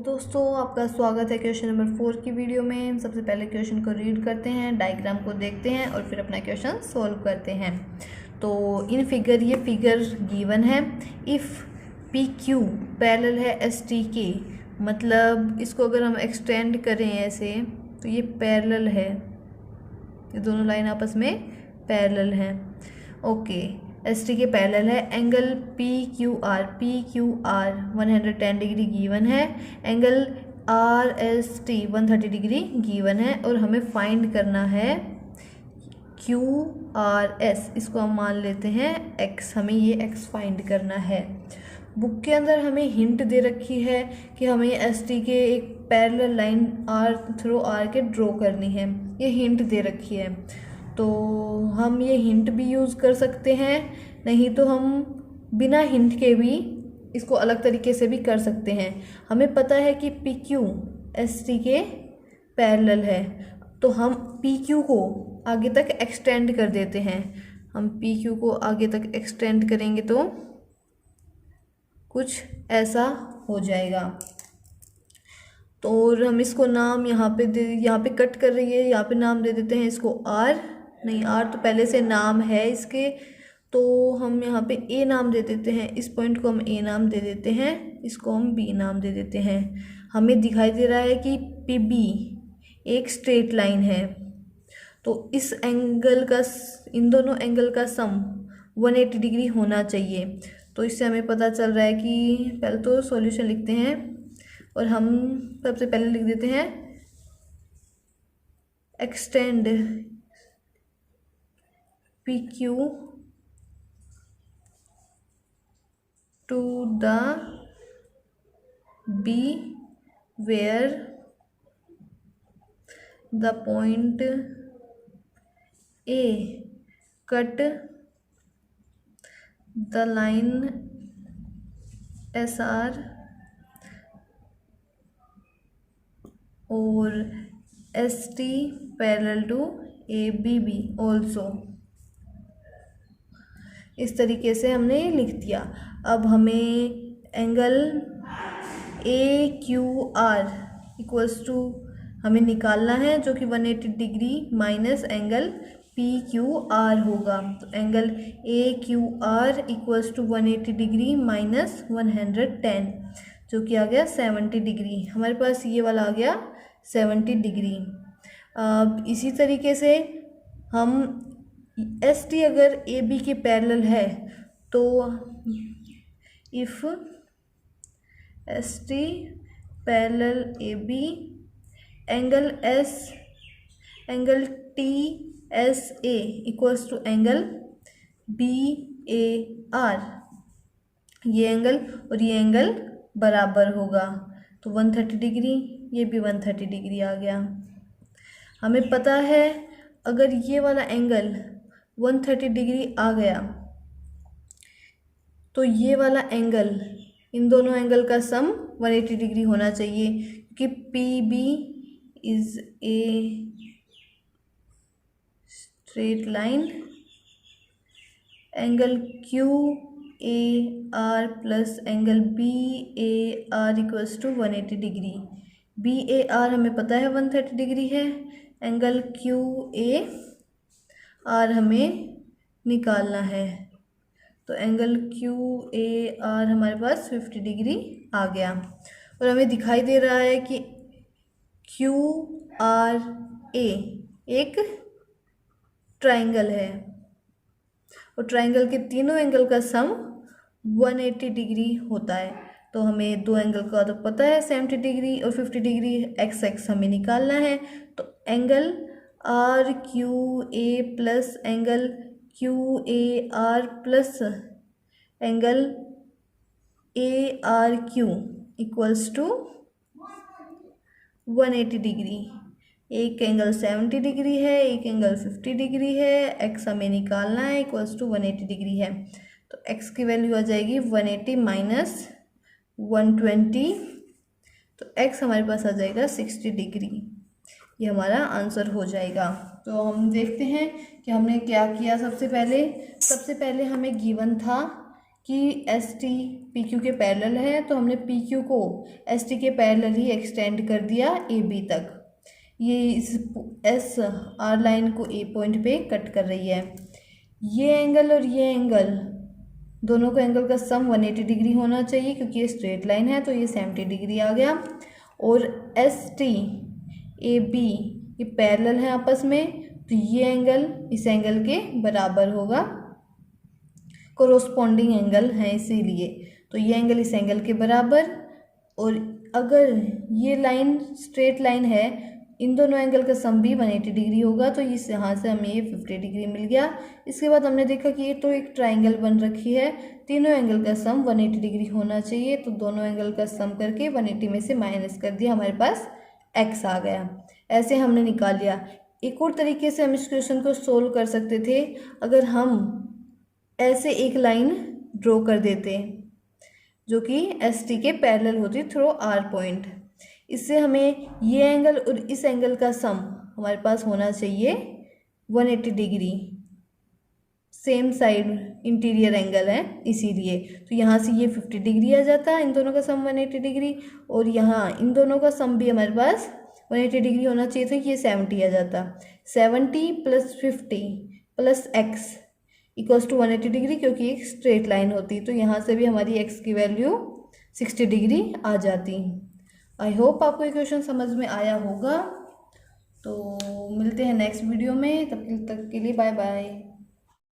दोस्तों, आपका स्वागत है क्वेश्चन नंबर 4 की वीडियो में। सबसे पहले क्वेश्चन को रीड करते हैं, डायग्राम को देखते हैं और फिर अपना क्वेश्चन सॉल्व करते हैं। तो इन फिगर ये फिगर गिवन है। इफ़ पी क्यू पैरेलल है एस टी के, मतलब इसको अगर हम एक्सटेंड करें ऐसे तो ये पैरेलल है, ये दोनों लाइन आपस में पैरेलल हैं। ओके, एस टी के पैरेलल है। Angle P Q R 110 degree given है। Angle R S T 130 degree given है और हमें फाइंड करना है क्यू आर एस, इसको हम मान लेते हैं एक्स, हमें ये एक्स फाइंड करना है। बुक के अंदर हमें हिंट दे रखी है कि हमें एस टी के एक parallel line R through R के ड्रॉ करनी है, ये हिंट दे रखी है। तो हम ये हिंट भी यूज़ कर सकते हैं, नहीं तो हम बिना हिंट के भी इसको अलग तरीके से भी कर सकते हैं। हमें पता है कि पी क्यू एस टी के पैरेलल है, तो हम पी क्यू को आगे तक एक्सटेंड कर देते हैं। हम पी क्यू को आगे तक एक्सटेंड करेंगे तो कुछ ऐसा हो जाएगा। तो हम इसको नाम यहाँ पे कट कर रही है, यहाँ पे नाम दे देते हैं इसको आर, नहीं आर तो पहले से नाम है इसके, तो हम यहाँ पे ए नाम दे देते हैं। इस पॉइंट को हम ए नाम दे देते हैं, इसको हम बी नाम दे देते हैं। हमें दिखाई दे रहा है कि पी बी एक स्ट्रेट लाइन है, तो इस एंगल का, इन दोनों एंगल का सम 180 डिग्री होना चाहिए। तो इससे हमें पता चल रहा है कि पहले तो सॉल्यूशन लिखते हैं और हम सबसे पहले लिख देते हैं extend P Q to the B where the point A cut the line S R और S T parallel to A B B also. इस तरीके से हमने लिख दिया। अब हमें angle A Q R equals to हमें निकालना है, जो कि 180 degree minus angle P Q R होगा। तो angle A Q R equals to 180 degree minus 110, जो कि आ गया 70 डिग्री। हमारे पास ये वाला आ गया 70 डिग्री। अब इसी तरीके से हम एस टी अगर ए बी के पैरेलल है तो if S T parallel A B angle T S A equals to angle B A R, ये एंगल और ये एंगल बराबर होगा, तो 130 डिग्री, ये भी 130 डिग्री आ गया। हमें पता है अगर ये वाला एंगल 130 डिग्री आ गया तो ये वाला एंगल, इन दोनों एंगल का सम 180 डिग्री होना चाहिए, क्योंकि P B is a straight line, angle Q A R plus angle B A R equals to 180 degree. B A R हमें पता है 130 डिग्री है, एंगल क्यू ए आर हमें निकालना है, तो एंगल क्यू ए आर हमारे पास 50 डिग्री आ गया। और हमें दिखाई दे रहा है कि क्यू आर ए एक ट्राइंगल है और ट्राइंगल के तीनों एंगल का सम 180 डिग्री होता है। तो हमें दो एंगल का तो पता है 70 डिग्री और 50 डिग्री, एक्स एक्स हमें निकालना है। तो angle R Q A plus angle Q A R plus angle A R Q equals to 180 degree. एक एंगल 70 डिग्री है, एक एंगल 50 डिग्री है, एक्स हमें निकालना है, इक्वल्स टू 180 डिग्री है। तो एक्स की वैल्यू आ जाएगी 180 माइनस 120, तो एक्स हमारे पास आ जाएगा 60 डिग्री। ये हमारा आंसर हो जाएगा। तो हम देखते हैं कि हमने क्या किया। सबसे पहले हमें गिवन था कि एस टी पी क्यू के पैरेलल है, तो हमने पी क्यू को एस टी के पैरेलल ही एक्सटेंड कर दिया ए बी तक। ये इस एस आर लाइन को ए पॉइंट पे कट कर रही है। ये एंगल और ये एंगल, दोनों का एंगल का सम 180 डिग्री होना चाहिए, क्योंकि ये स्ट्रेट लाइन है, तो ये 70 डिग्री आ गया। और एस टी ए बी ये पैरेलल है आपस में, तो ये एंगल इस एंगल के बराबर होगा, कोरोस्पोंडिंग एंगल है इसीलिए। तो ये एंगल इस एंगल के बराबर, और अगर ये लाइन स्ट्रेट लाइन है, इन दोनों एंगल का सम भी 180 डिग्री होगा, तो इस यहाँ से हमें ये 50 डिग्री मिल गया। इसके बाद हमने देखा कि ये तो एक ट्राइंगल बन रखी है, तीनों एंगल का सम 180 डिग्री होना चाहिए, तो दोनों एंगल का सम करके 180 में से माइनस कर दिया, हमारे पास x आ गया। ऐसे हमने निकाल लिया। एक और तरीके से हम इस क्वेश्चन को सोल्व कर सकते थे, अगर हम ऐसे एक लाइन ड्रॉ कर देते जो कि एस टी के पैरेलल होती थ्रू आर पॉइंट। इससे हमें ये एंगल और इस एंगल का सम हमारे पास होना चाहिए 180 degree, same side interior angle है इसीलिए। तो यहाँ से ये 50 डिग्री आ जाता है, इन दोनों का सम 180 डिग्री, और यहाँ इन दोनों का सम भी हमारे पास 180 डिग्री होना चाहिए, तो ये 70 आ जाता। 70 + 50 + x इक्वल्स टू 180 डिग्री, क्योंकि एक स्ट्रेट लाइन होती, तो यहाँ से भी हमारी x की वैल्यू 60 डिग्री आ जाती। आई होप आपको ये क्वेश्चन समझ में आया होगा। तो मिलते हैं नेक्स्ट वीडियो में, तब तक के लिए बाय बाय।